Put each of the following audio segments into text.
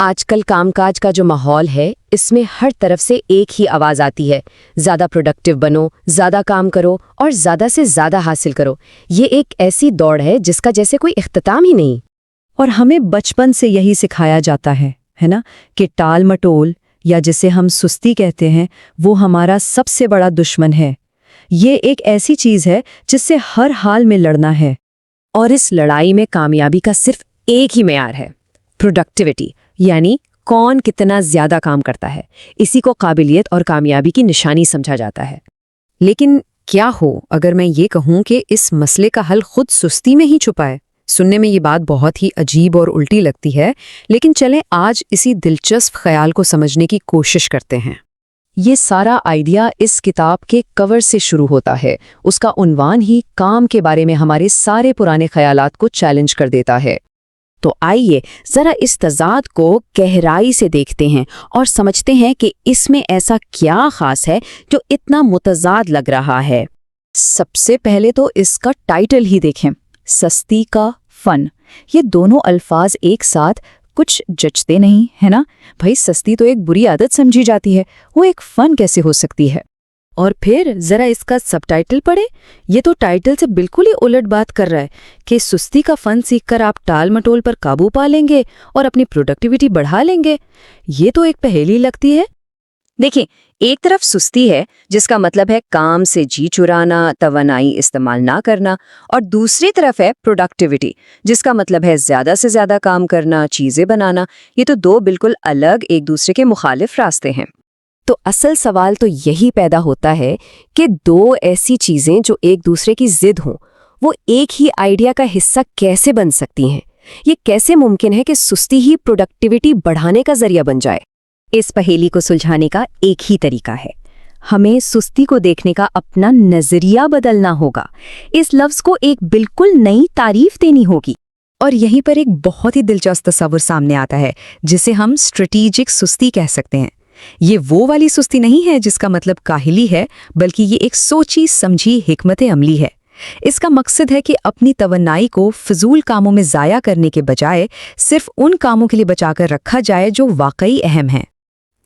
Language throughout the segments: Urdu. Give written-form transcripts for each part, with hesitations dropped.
آج کل کام کاج کا جو ماحول ہے اس میں ہر طرف سے ایک ہی آواز آتی ہے، زیادہ پروڈکٹیو بنو، زیادہ کام کرو اور زیادہ سے زیادہ حاصل کرو۔ یہ ایک ایسی دوڑ ہے جس کا جیسے کوئی اختتام ہی نہیں۔ اور ہمیں بچپن سے یہی سکھایا جاتا ہے نا، کہ ٹال مٹول یا جسے ہم سستی کہتے ہیں وہ ہمارا سب سے بڑا دشمن ہے۔ یہ ایک ایسی چیز ہے جس سے ہر حال میں لڑنا ہے۔ اور اس لڑائی میں کامیابی کا صرف ایک ہی معیار ہے، پروڈکٹیوٹی، یعنی کون کتنا زیادہ کام کرتا ہے۔ اسی کو قابلیت اور کامیابی کی نشانی سمجھا جاتا ہے۔ لیکن کیا ہو اگر میں یہ کہوں کہ اس مسئلے کا حل خود سستی میں ہی چھپا ہے؟ سننے میں یہ بات بہت ہی عجیب اور الٹی لگتی ہے، لیکن چلیں آج اسی دلچسپ خیال کو سمجھنے کی کوشش کرتے ہیں۔ یہ سارا آئیڈیا اس کتاب کے کور سے شروع ہوتا ہے۔ اس کا عنوان ہی کام کے بارے میں ہمارے سارے پرانے خیالات کو چیلنج کر دیتا ہے۔ تو آئیے ذرا اس تضاد کو گہرائی سے دیکھتے ہیں اور سمجھتے ہیں کہ اس میں ایسا کیا خاص ہے جو اتنا متضاد لگ رہا ہے۔ سب سے پہلے تو اس کا ٹائٹل ہی دیکھیں، سستی کا فن۔ یہ دونوں الفاظ ایک ساتھ کچھ جچتے نہیں ہے نا؟ بھائی سستی تو ایک بری عادت سمجھی جاتی ہے، وہ ایک فن کیسے ہو سکتی ہے؟ اور پھر ذرا اس کا سب ٹائٹل پڑھیں، یہ تو ٹائٹل سے بالکل ہی الٹ بات کر رہا ہے کہ سستی کا فن سیکھ کر آپ ٹال مٹول پر قابو پا لیں گے اور اپنی پروڈکٹیوٹی بڑھا لیں گے۔ یہ تو ایک پہیلی لگتی ہے۔ دیکھیں، ایک طرف سستی ہے جس کا مطلب ہے کام سے جی چرانا، توانائی استعمال نہ کرنا، اور دوسری طرف ہے پروڈکٹیوٹی جس کا مطلب ہے زیادہ سے زیادہ کام کرنا، چیزیں بنانا۔ یہ تو دو بالکل الگ، ایک دوسرے کے مخالف راستے ہیں۔ تو اصل سوال تو یہی پیدا ہوتا ہے کہ دو ایسی چیزیں جو ایک دوسرے کی ضد ہوں، وہ ایک ہی آئیڈیا کا حصہ کیسے بن سکتی ہیں؟ یہ کیسے ممکن ہے کہ سستی ہی پروڈکٹیوٹی بڑھانے کا ذریعہ بن جائے؟ اس پہیلی کو سلجھانے کا ایک ہی طریقہ ہے، ہمیں سستی کو دیکھنے کا اپنا نظریہ بدلنا ہوگا۔ اس لفظ کو ایک بالکل نئی تعریف دینی ہوگی۔ اور یہیں پر ایک بہت ہی دلچسپ تصور سامنے آتا ہے جسے ہم اسٹریٹیجک سستی کہہ سکتے ہیں۔ یہ وہ والی سستی نہیں ہے جس کا مطلب کاہلی ہے، بلکہ یہ ایک سوچی سمجھی حکمت عملی ہے۔ اس کا مقصد ہے کہ اپنی توانائی کو فضول کاموں میں ضائع کرنے کے بجائے صرف ان کاموں کے لیے بچا کر رکھا جائے جو واقعی اہم ہیں۔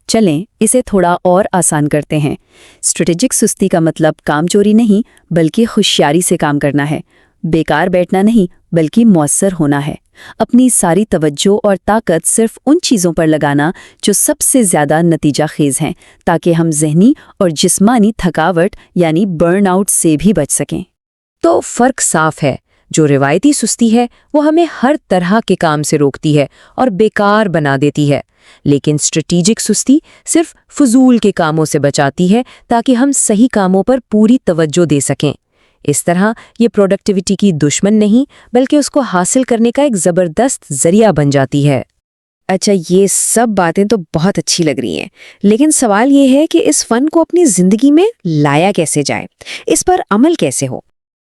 چلیں اسے تھوڑا اور آسان کرتے ہیں۔ اسٹریٹجک سستی کا مطلب کام چوری نہیں بلکہ ہوشیاری سے کام کرنا ہے، بیکار بیٹھنا نہیں بلکہ مؤثر ہونا ہے، اپنی ساری توجہ اور طاقت صرف ان چیزوں پر لگانا جو سب سے زیادہ نتیجہ خیز ہیں، تاکہ ہم ذہنی اور جسمانی تھکاوٹ یعنی برن آؤٹ سے بھی بچ سکیں۔ تو فرق صاف ہے، جو روایتی سستی ہے وہ ہمیں ہر طرح کے کام سے روکتی ہے اور بیکار بنا دیتی ہے، لیکن اسٹریٹجک سستی صرف فضول کے کاموں سے بچاتی ہے تاکہ ہم صحیح کاموں پر پوری توجہ دے سکیں۔ اس طرح یہ پروڈکٹیوٹی کی دشمن نہیں بلکہ اس کو حاصل کرنے کا ایک زبردست ذریعہ بن جاتی ہے۔ اچھا، یہ سب باتیں تو بہت اچھی لگ رہی ہیں، لیکن سوال یہ ہے کہ اس فن کو اپنی زندگی میں لایا کیسے جائے، اس پر عمل کیسے ہو؟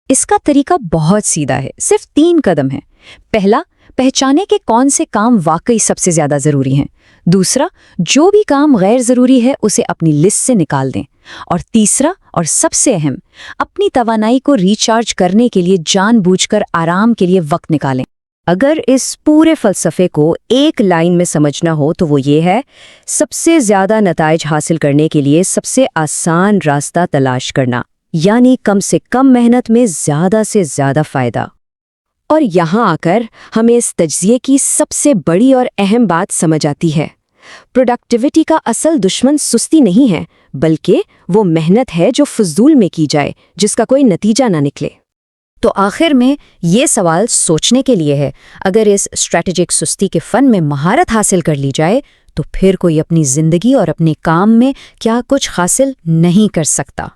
اس کا طریقہ بہت سیدھا ہے، صرف 3 قدم ہیں۔ پہلا، پہچانے کہ کون سے کام واقعی سب سے زیادہ ضروری ہیں۔ دوسرا، جو بھی کام غیر ضروری ہے اسے اپنی لسٹ سے نکال دیں۔ اور تیسرا اور سب سے اہم، اپنی توانائی کو ریچارج کرنے کے لیے جان بوجھ کر آرام کے لیے وقت نکالیں۔ اگر اس پورے فلسفے کو ایک لائن میں سمجھنا ہو تو وہ یہ ہے، سب سے زیادہ نتائج حاصل کرنے کے لیے سب سے آسان راستہ تلاش کرنا، یعنی کم سے کم محنت میں زیادہ سے زیادہ فائدہ۔ اور یہاں آ کر ہمیں اس تجزیے کی سب سے بڑی اور اہم بات سمجھ آتی ہے۔ پروڈکٹیوٹی کا اصل دشمن سستی نہیں ہے، بلکہ وہ محنت ہے جو فضول میں کی جائے، جس کا کوئی نتیجہ نہ نکلے۔ تو آخر میں یہ سوال سوچنے کے لیے ہے، اگر اس اسٹریٹجک سستی کے فن میں مہارت حاصل کر لی جائے تو پھر کوئی اپنی زندگی اور اپنے کام میں کیا کچھ حاصل نہیں کر سکتا۔